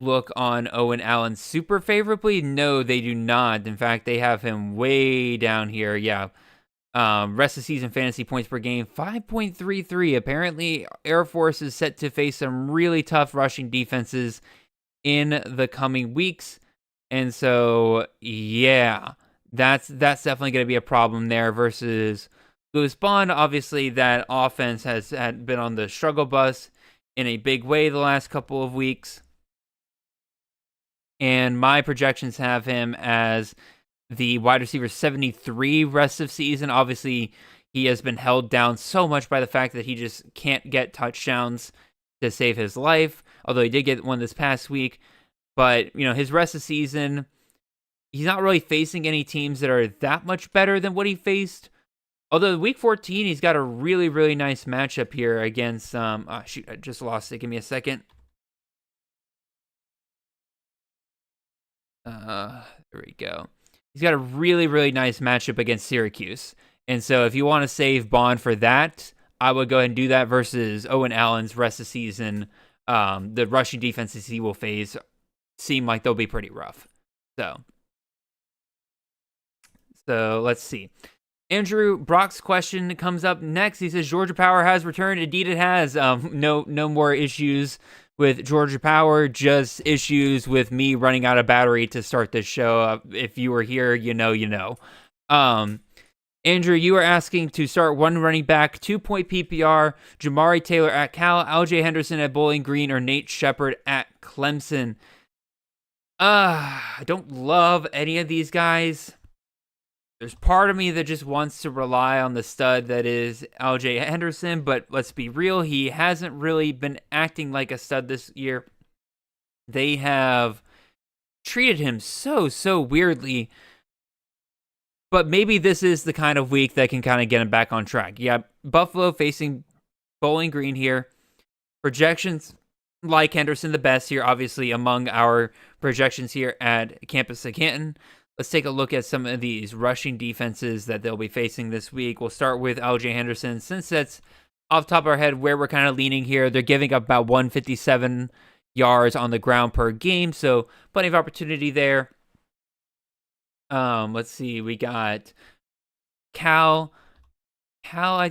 look on Owen Allen super favorably. No, they do not. In fact, they have him way down here. Yeah. Rest of season fantasy points per game, 5.33. Apparently, Air Force is set to face some really tough rushing defenses in the coming weeks. And so, yeah, that's definitely going to be a problem there versus Lewis Bond. Obviously, that offense had been on the struggle bus in a big way the last couple of weeks. And my projections have him as the wide receiver 73 rest of season. Obviously, he has been held down so much by the fact that he just can't get touchdowns to save his life, although he did get one this past week. But, his rest of season, he's not really facing any teams that are that much better than what he faced. Although week 14, he's got a really, really nice matchup here against, I just lost it. Give me a second. There we go. He's got a really, really nice matchup against Syracuse. And so if you want to save Bond for that, I would go ahead and do that versus Owen Allen's rest of season. The rushing defenses he will face seem like they'll be pretty rough. So let's see. Andrew Brock's question comes up next. He says, Georgia Power has returned. Indeed it has. No more issues with Georgia Power, just issues with me running out of battery to start this show. If you were here, you know. Andrew, you are asking to start one running back, 2-point PPR, Jamari Taylor at Cal, LJ Henderson at Bowling Green, or Nate Shepard at Clemson. I don't love any of these guys. There's part of me that just wants to rely on the stud that is LJ Henderson, but let's be real, he hasn't really been acting like a stud this year. They have treated him so weirdly, but maybe this is the kind of week that can kind of get him back on track. Yeah, Buffalo facing Bowling Green here. Projections like Henderson the best here, obviously among our projections here at Campus of Canton. Let's take a look at some of these rushing defenses that they'll be facing this week. We'll start with LJ Henderson. Since that's off the top of our head where we're kind of leaning here, they're giving up about 157 yards on the ground per game, so plenty of opportunity there. Let's see. We got Cal. Cal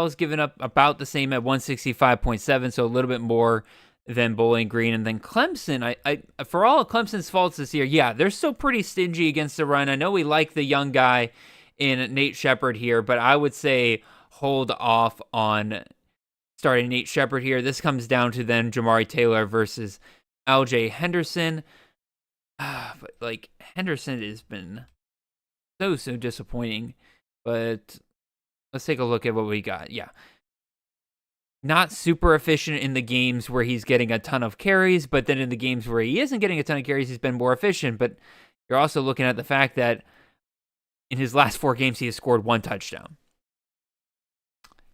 is giving up about the same at 165.7, so a little bit more than Bowling Green. And then Clemson, I for all of Clemson's faults this year, yeah, they're still pretty stingy against the run. I know we like the young guy in Nate Shepard here, but I would say hold off on starting Nate Shepard here. This comes down to then Jamari Taylor versus LJ Henderson. But like Henderson has been so disappointing. But let's take a look at what we got. Yeah. Not super efficient in the games where he's getting a ton of carries, but then in the games where he isn't getting a ton of carries, he's been more efficient. But you're also looking at the fact that in his last 4 games, he has scored 1 touchdown.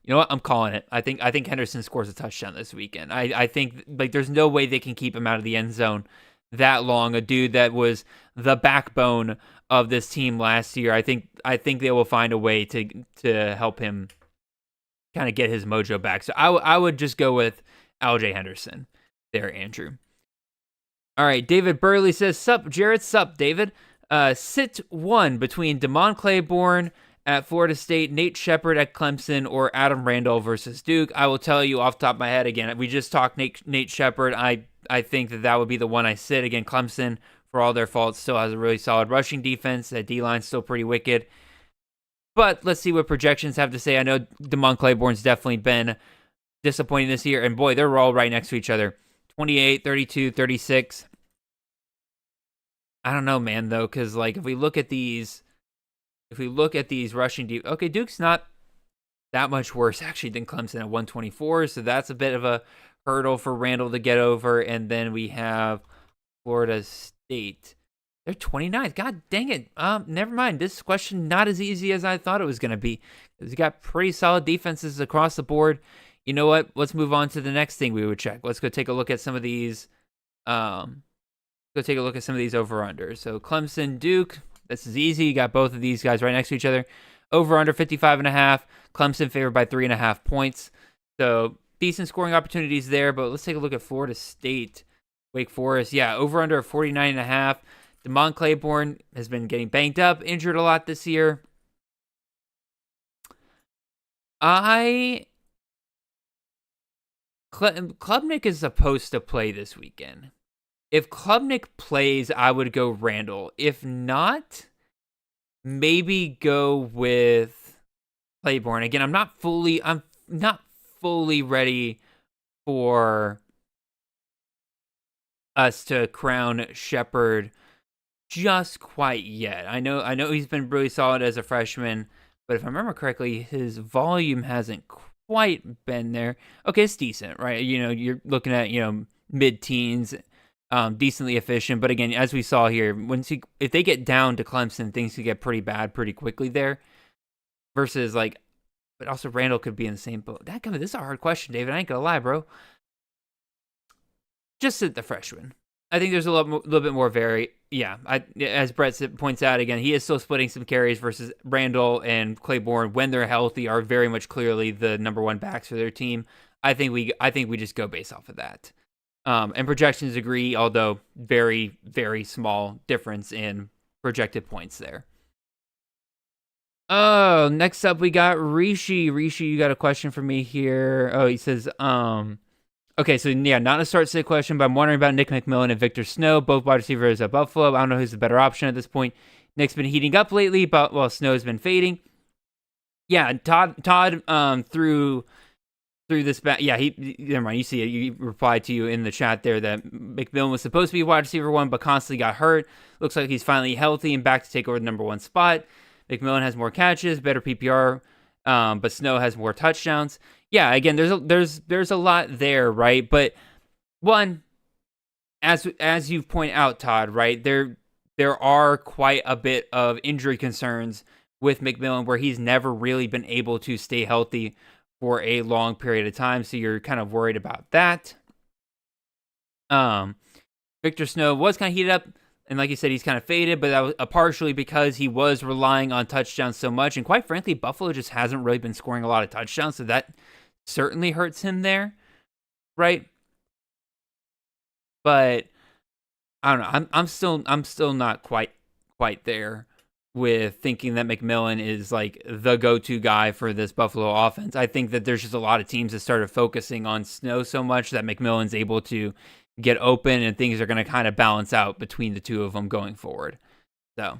You know what? I'm calling it. I think Henderson scores a touchdown this weekend. I think like there's no way they can keep him out of the end zone that long. A dude that was the backbone of this team last year. I think they will find a way to help him kind of get his mojo back. So I would just go with LJ Henderson there, Andrew. All right, David Burley says, sup, Jared, sup, David. Sit 1 between Damon Claiborne at Florida State, Nate Shepard at Clemson, or Adam Randall versus Duke. I will tell you off the top of my head again, we just talked Nate Shepard. I think that would be the one I sit. Again, Clemson, for all their faults, still has a really solid rushing defense. That D-line's still pretty wicked. But let's see what projections have to say. I know Damon Claiborne's definitely been disappointing this year. And boy, they're all right next to each other. 28, 32, 36. I don't know, man, though, because like if we look at these rushing okay, Duke's not that much worse actually than Clemson at 124. So that's a bit of a hurdle for Randall to get over. And then we have Florida State. They're 29th. God dang it. Never mind. This question not as easy as I thought it was going to be. We've got pretty solid defenses across the board. You know what? Let's move on to the next thing we would check. Let's go take a look at some of these. Over-unders. So Clemson, Duke. This is easy. You got both of these guys right next to each other. Over under 55.5. Clemson favored by 3.5 points. So decent scoring opportunities there, but let's take a look at Florida State, Wake Forest. Yeah, over under 49.5. DeMond Claiborne has been getting banged up, injured a lot this year. Klubnik is supposed to play this weekend. If Klubnik plays, I would go Randall. If not, maybe go with Claiborne. Again, I'm not fully ready for us to crown Shepard just quite yet. I know he's been really solid as a freshman, but if I remember correctly, his volume hasn't quite been there. Okay, it's decent, right? You're looking at, mid-teens, decently efficient. But again, as we saw here, if they get down to Clemson, things could get pretty bad pretty quickly there. Versus but also Randall could be in the same boat. This is a hard question, David. I ain't gonna lie, bro. Just sit the freshman. I think there's a little bit more as Brett points out again, he is still splitting some carries versus Randall and Claiborne when they're healthy are very much clearly the number one backs for their team. I think we just go based off of that. And projections agree, although very, very small difference in projected points there. Oh, next up we got Rishi. Rishi, you got a question for me here. Oh, he says, okay, so yeah, not a start-sit question, but I'm wondering about Nick McMillan and Victor Snow, both wide receivers at Buffalo. I don't know who's the better option at this point. Nick's been heating up lately, but while Snow's been fading. Yeah, Todd through this back. Yeah, never mind. You see it. He replied to you in the chat there that McMillan was supposed to be wide receiver 1, but constantly got hurt. Looks like he's finally healthy and back to take over the number 1 spot. McMillan has more catches, better PPR, but Snow has more touchdowns. Yeah, again, there's a lot there, right? But one, as you've pointed out, Todd, right? There are quite a bit of injury concerns with McMillan where he's never really been able to stay healthy for a long period of time, so you're kind of worried about that. Victor Snow was kind of heated up, and like you said, he's kind of faded, but that was partially because he was relying on touchdowns so much, and quite frankly, Buffalo just hasn't really been scoring a lot of touchdowns, so that certainly hurts him there, right? But I don't know. I'm still not quite there with thinking that McMillan is like the go-to guy for this Buffalo offense. I think that there's just a lot of teams that started focusing on Snow so much that McMillan's able to get open and things are going to kind of balance out between the two of them going forward. So,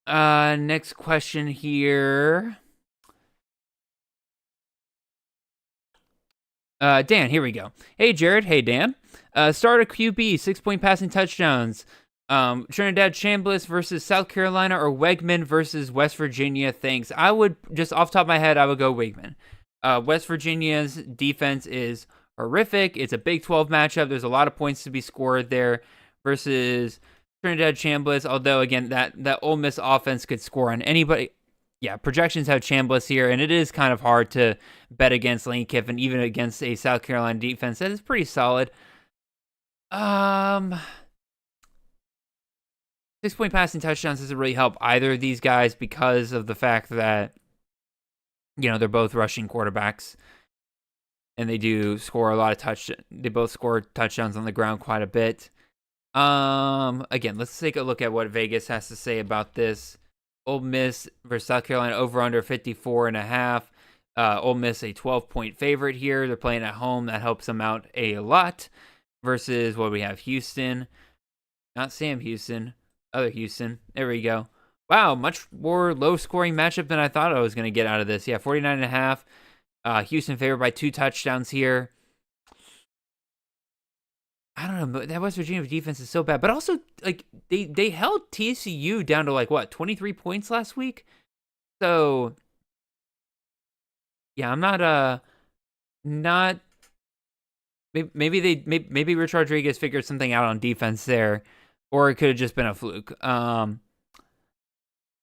next question here. Dan, here we go. Hey, Jared. Hey, Dan. Start a QB, 6-point passing touchdowns. Trinidad Chambliss versus South Carolina or Wegman versus West Virginia. Thanks. I would just off the top of my head, I would go Wegman. West Virginia's defense is horrific. It's a Big 12 matchup. There's a lot of points to be scored there versus Trinidad Chambliss. Although again, that Ole Miss offense could score on anybody. Yeah, projections have Chambliss here, and it is kind of hard to bet against Lane Kiffin, even against a South Carolina defense that is pretty solid. 6-point passing touchdowns doesn't really help either of these guys because of the fact that, they're both rushing quarterbacks and they do score a lot of they both score touchdowns on the ground quite a bit. Again, let's take a look at what Vegas has to say about this. Ole Miss versus South Carolina over under 54.5. Ole Miss a 12-point favorite here. They're playing at home. That helps them out a lot. Versus what we have, Houston. Not Sam Houston. Other Houston. There we go. Wow, much more low-scoring matchup than I thought I was going to get out of this. Yeah, 49.5. Houston favored by 2 touchdowns here. I don't know, but that West Virginia defense is so bad. But also, they held TCU down to 23 points last week. So, yeah, I'm not. Maybe Rich Rodriguez figured something out on defense there, or it could have just been a fluke.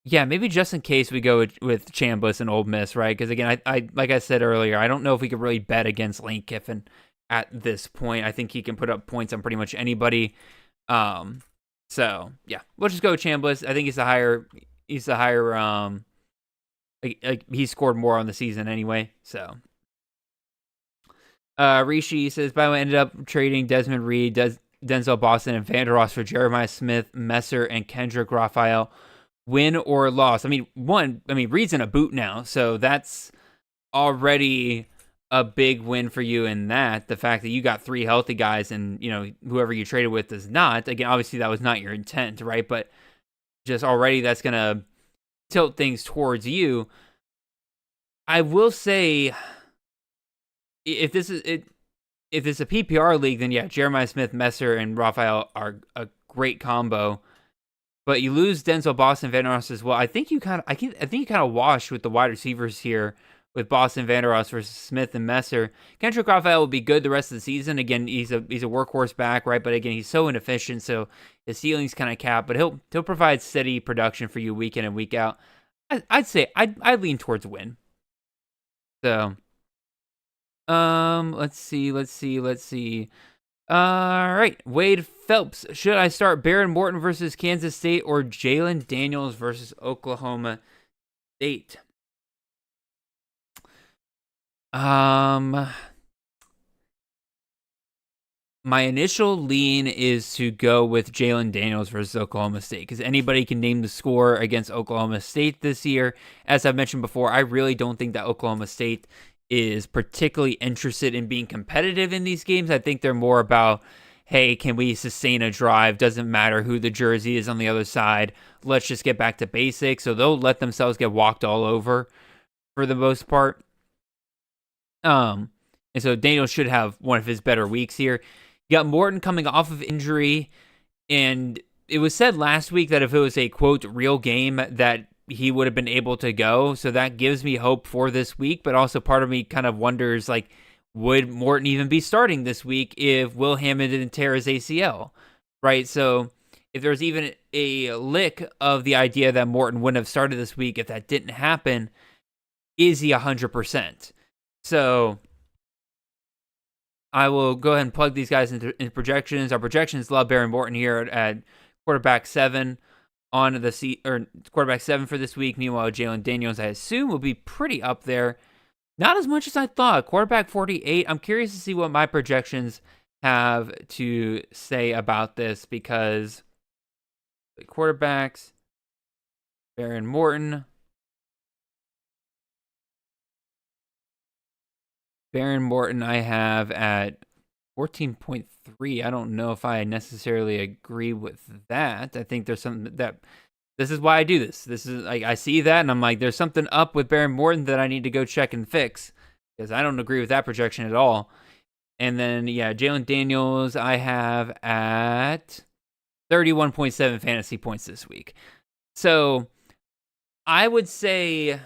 Yeah, maybe just in case we go with Chambliss and Ole Miss, right? Because again, I like I said earlier, I don't know if we could really bet against Lane Kiffin at this point. I think he can put up points on pretty much anybody. So yeah, we'll just go with Chambliss. I think he's the higher. He scored more on the season anyway. So Rishi says, by the way, ended up trading Desmond Reed, Denzel Boston, and Vander Ross for Jeremiah Smith, Messer, and Kendrick Raphael. Win or loss? Reed's in a boot now, so that's already a big win for you in that. The fact that you got 3 healthy guys and, whoever you traded with does not. Again, obviously that was not your intent, right? But just already that's going to tilt things towards you. I will say, if this is a PPR league, then yeah, Jeremiah Smith, Messer, and Raphael are a great combo. But you lose Denzel Boston, Vander Ross as well. I think you kind of washed with the wide receivers here with Boston, Vander Ross versus Smith and Messer. Kendrick Raphael will be good the rest of the season. Again, he's a workhorse back, right? But again, he's so inefficient, so his ceiling's kind of capped. But he'll provide steady production for you week in and week out. I'd say I'd lean towards win. So, let's see. All right, Wade Phelps. Should I start Baron Morton versus Kansas State or Jalen Daniels versus Oklahoma State? My initial lean is to go with Jalen Daniels versus Oklahoma State because anybody can name the score against Oklahoma State this year. As I've mentioned before, I really don't think that Oklahoma State is particularly interested in being competitive in these games. I think they're more about, hey, can we sustain a drive? Doesn't matter who the jersey is on the other side. Let's just get back to basics. So they'll let themselves get walked all over for the most part. And so Daniel should have one of his better weeks here. You got Morton coming off of injury, and it was said last week that if it was a, quote, real game, that he would have been able to go. So that gives me hope for this week, but also part of me kind of wonders, like, would Morton even be starting this week if Will Hammond didn't tear his ACL, right? So if there's even a lick of the idea that Morton wouldn't have started this week if that didn't happen, is he 100%? So I will go ahead and plug these guys into projections. Our projections love Baron Morton here at quarterback 7 on the quarterback 7 for this week. Meanwhile, Jalen Daniels, I assume, will be pretty up there. Not as much as I thought. Quarterback 48. I'm curious to see what my projections have to say about this because the quarterbacks, Baron Morton. Baron Morton I have at 14.3. I don't know if I necessarily agree with that. I think there's something that this is why I do this. This is like I see that and I'm like, there's something up with Baron Morton that I need to go check and fix because I don't agree with that projection at all. And then Jalen Daniels I have at 31.7 fantasy points this week. So I would say,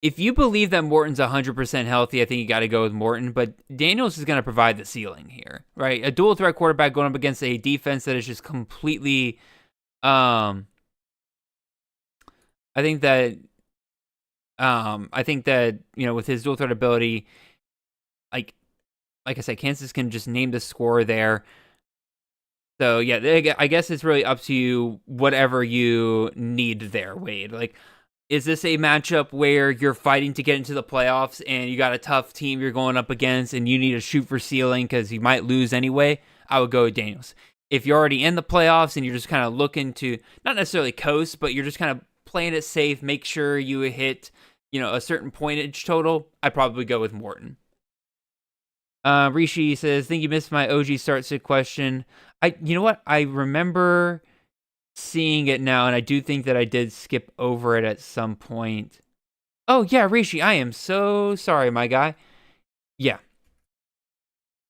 if you believe that Morton's 100% healthy, I think you got to go with Morton. But Daniels is going to provide the ceiling here, right? A dual threat quarterback going up against a defense that is just completely. I think that with his dual threat ability, like I said, Kansas can just name the score there. So yeah, I guess it's really up to you. Whatever you need there, Wade. Like, is this a matchup where you're fighting to get into the playoffs and you got a tough team you're going up against and you need to shoot for ceiling because you might lose anyway? I would go with Daniels. If you're already in the playoffs and you're just kind of looking to not necessarily coast, but you're just kind of playing it safe, make sure you hit, a certain pointage total, I'd probably go with Morton. Rishi says, think you missed my OG start sit question. You know what? I remember seeing it now, and I do think that I did skip over it at some point. Oh, yeah, Rishi, I am so sorry, my guy. Yeah.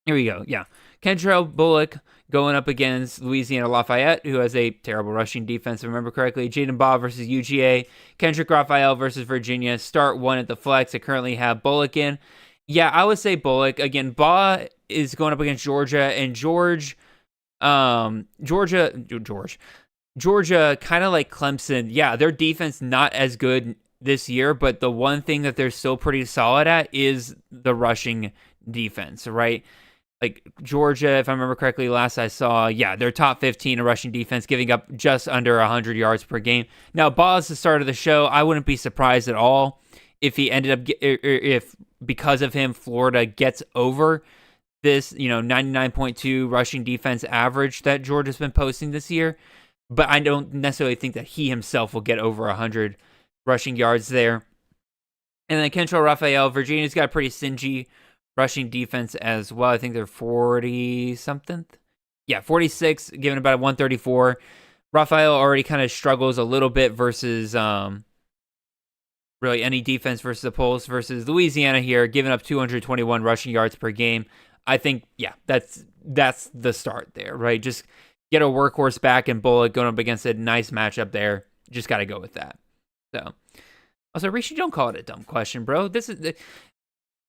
Here we go. Yeah. Kentrell Bullock going up against Louisiana Lafayette, who has a terrible rushing defense, if I remember correctly. Jaden Baugh versus UGA. Kendrick Raphael versus Virginia. Start 1 at the flex. I currently have Bullock in. Yeah, I would say Bullock. Again, Baugh is going up against Georgia, and Georgia, kind of like Clemson. Yeah, their defense not as good this year, but the one thing that they're still pretty solid at is the rushing defense, right? Like Georgia, if I remember correctly, last I saw, they're top 15 in rushing defense, giving up just under 100 yards per game. Now, Baugh is the start of the show. I wouldn't be surprised at all if he ended up if because of him, Florida gets over this, 99.2 rushing defense average that Georgia's been posting this year. But I don't necessarily think that he himself will get over 100 rushing yards there. And then Kentrell Raphael, Virginia's got a pretty stingy rushing defense as well. I think they're 40-something. Yeah, 46, giving about a 134. Raphael already kind of struggles a little bit versus really any defense versus the Pulse versus Louisiana here, giving up 221 rushing yards per game. I think, yeah, that's the start there, right? Just get a workhorse back and Bullock going up against a nice matchup there. Just got to go with that. So, also, Rishi, don't call it a dumb question, bro.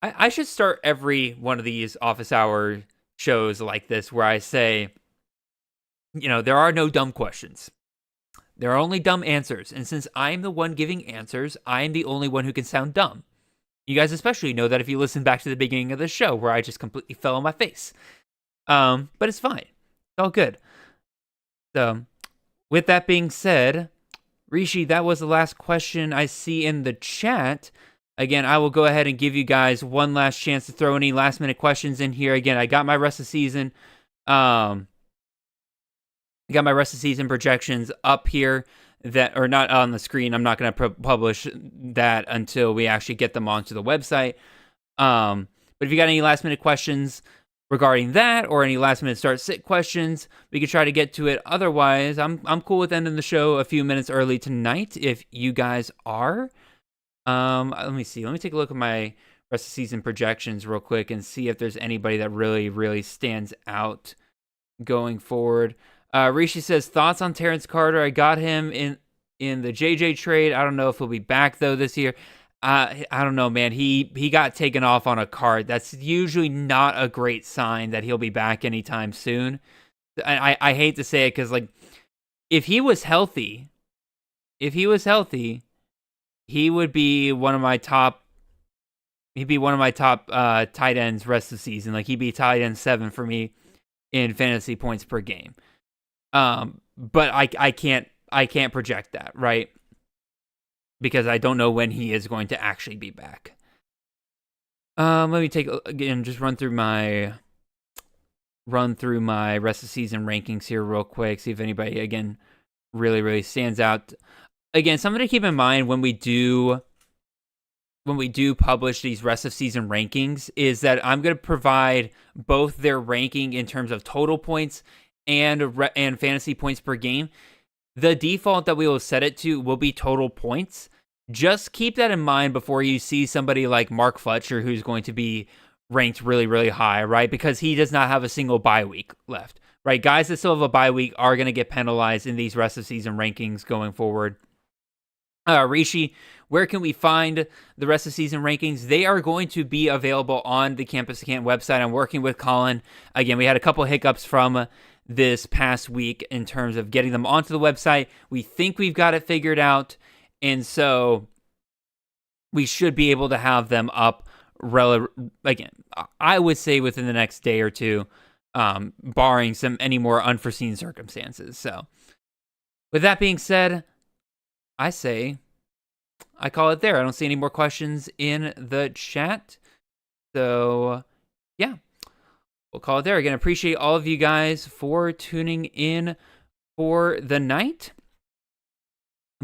I should start every one of these office hour shows like this where I say, there are no dumb questions. There are only dumb answers. And since I'm the one giving answers, I'm the only one who can sound dumb. You guys especially know that if you listen back to the beginning of the show where I just completely fell on my face. But it's fine. It's all good. So, with that being said, Rishi, that was the last question I see in the chat. Again, I will go ahead and give you guys one last chance to throw any last-minute questions in here. Again, I got my rest of season. I got my rest of season projections up here that are not on the screen. I'm not going to publish that until we actually get them onto the website. But if you got any last-minute questions regarding that, or any last-minute start-sit questions, we could try to get to it. Otherwise, I'm cool with ending the show a few minutes early tonight if you guys are. Let me see. Let me take a look at my rest of season projections real quick and see if there's anybody that really, really stands out going forward. Rishi says, thoughts on Terrence Carter? I got him in the JJ trade. I don't know if he'll be back, though, this year. I don't know, man. He got taken off on a card. That's usually not a great sign that he'll be back anytime soon. I hate to say it because, like, if he was healthy, he would be one of my top. He'd be one of my top tight ends rest of the season. Like, he'd be tight end 7 for me in fantasy points per game. But I can't project that, right? Because I don't know when he is going to actually be back. Let me just run through my rest of season rankings here real quick. See if anybody again really, really stands out. Again, something to keep in mind when we do publish these rest of season rankings is that I'm going to provide both their ranking in terms of total points and fantasy points per game. The default that we will set it to will be total points. Just keep that in mind before you see somebody like Mark Fletcher, who's going to be ranked really, really high, right? Because he does not have a single bye week left, right? Guys that still have a bye week are going to get penalized in these rest of season rankings going forward. Rishi, where can we find the rest of season rankings? They are going to be available on the Campus to Camp website. I'm working with Colin. Again, we had a couple hiccups from this past week in terms of getting them onto the website. We think we've got it figured out, and so we should be able to have them up again, I would say within the next day or two, barring any more unforeseen circumstances. So with that being said, I call it there. I don't see any more questions in the chat. So yeah, we'll call it there. Again, appreciate all of you guys for tuning in for the night.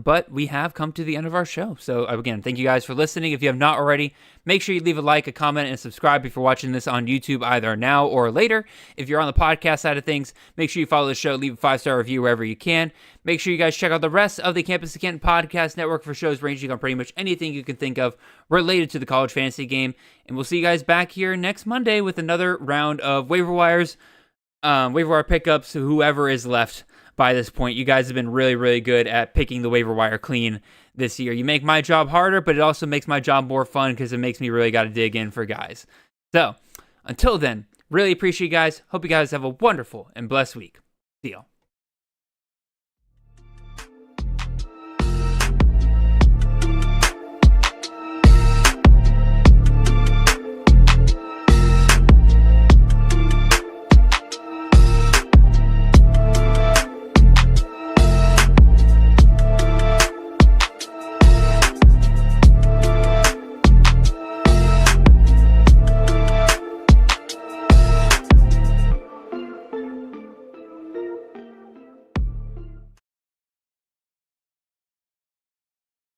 But we have come to the end of our show. So again, thank you guys for listening. If you have not already, make sure you leave a like, a comment, and subscribe if you're watching this on YouTube either now or later. If you're on the podcast side of things, make sure you follow the show, leave a 5-star review wherever you can. Make sure you guys check out the rest of the Campus to Canton podcast network for shows ranging on pretty much anything you can think of related to the college fantasy game. And we'll see you guys back here next Monday with another round of waiver wire pickups, whoever is left. By this point, you guys have been really, really good at picking the waiver wire clean this year. You make my job harder, but it also makes my job more fun because it makes me really got to dig in for guys. So, until then, really appreciate you guys. Hope you guys have a wonderful and blessed week. See y'all.